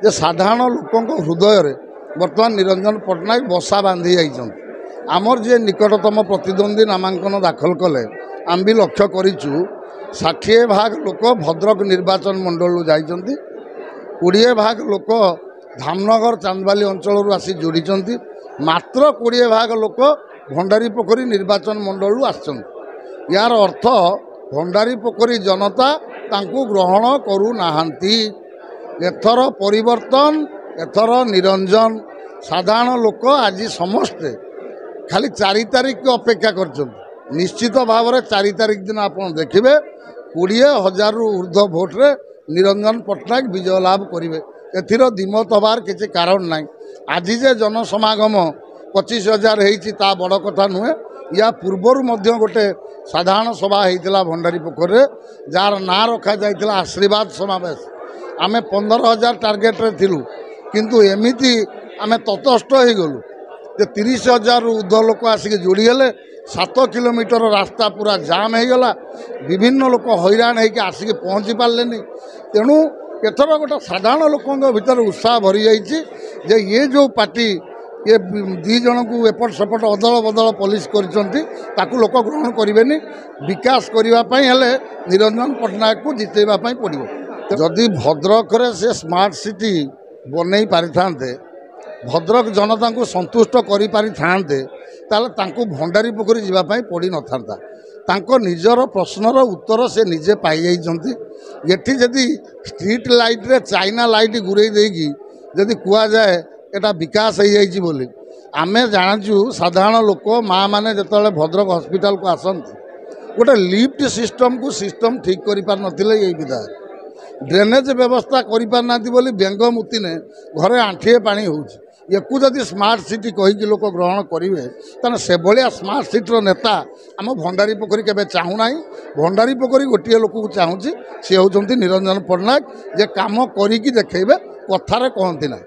जे साधारण लोक हृदय बर्तमान निरंजन पट्टनायक बसा बांधि जाइछन। आमर जे निकटतम प्रतिद्वंदी नामांकन दाखल कले आम भी लक्ष्य करिछु 60 भाग लोक भद्रक निर्वाचन मंडल जाइछन्ति, 20 भाग लोक धामनगर चांदबाली अंचल आसी जोड़ी, मात्र 20 भाग लोक भंडारी पोखरी निर्वाचन मंडल आछन्ति। यार अर्थ भंडारी पोखरी जनता तांकु ग्रहण करू नाहांती। एथर परिवर्तन, एथर निरंजन साधारण लोक आज समस्ते खाली 4 तारिख को अपेक्षा कर। निश्चित भाव में 4 तारिख दिन आप देखिए 20,000 रु ऊर्ध्व भोट्रे निरंजन पट्टनायक विजय लाभ करेंगे। एथिर दिमत हबार किसी कारण ना। आज जे जनसमागम 25,000 होता बड़ कथा नुहे। या पूर्वर गोटे साधारण सभा होता भंडारी पोखरी जार ना रखा जाइथिला आशीर्वाद समावेश। आमे 15,000 टार्गेट रे थिलु, किंतु एमिति आमे तटस्थ हो गलु जे 30,000 ऊर्ध्व लोक आसिक जोड़ीगले। 7 किलोमीटर रास्ता पूरा जाम हो गला। विभिन्न लोक हैरान होकर आसिक पहुँची पारे। तेणु एथर गोटे साधारण लोकों भीतर उत्साह भरी जाइए ये जो पार्टी ये 2 जन को एपट सेपट अदल बदल पॉलिश कर लोक ग्रहण करेंगे। विकास करने निरंजन पट्टनायक को जितेवा पड़ो। जदि भद्रक से स्मार्ट सिटी बनई पारि थांते, भद्रक जनता को संतुष्ट करि पारि थांते, ताले तांको भंडारी पोखरी जावाई पड़ी न था। तांको निजर प्रश्नर उत्तर से निजे पाई जाइछन्ति। एठी जदि स्ट्रीट लाइट रे चाइना लाइट गुरई देगी जदि कुआ जाए एटा विकास हो जाइछि बोली आमे जानचु। साधारण लोक माँ माने जतले भद्रक हॉस्पिटल को आसंती गोटे लिफ्ट सिस्टम को सिस्टम ठीक करि पार नथिले। एई विधायक ड्रेनेज व्यवस्था करि पार नाथि बोली व्यंग मुति ने घरे आंठिए पानी होउछि। एकु जदि स्मार्ट सिटी कहीकि लोक ग्रहण करेंगे ताने से भाया स्मार्ट सिटीर नेता आम भंडारी पोखरी केबे चाहू ना। भंडारी पोखरी गोटे लोक को चाहूँगी सी होउछन्ति निरंजन पट्टनायक जे काम करिकी देखेबे कथारे कहती ना।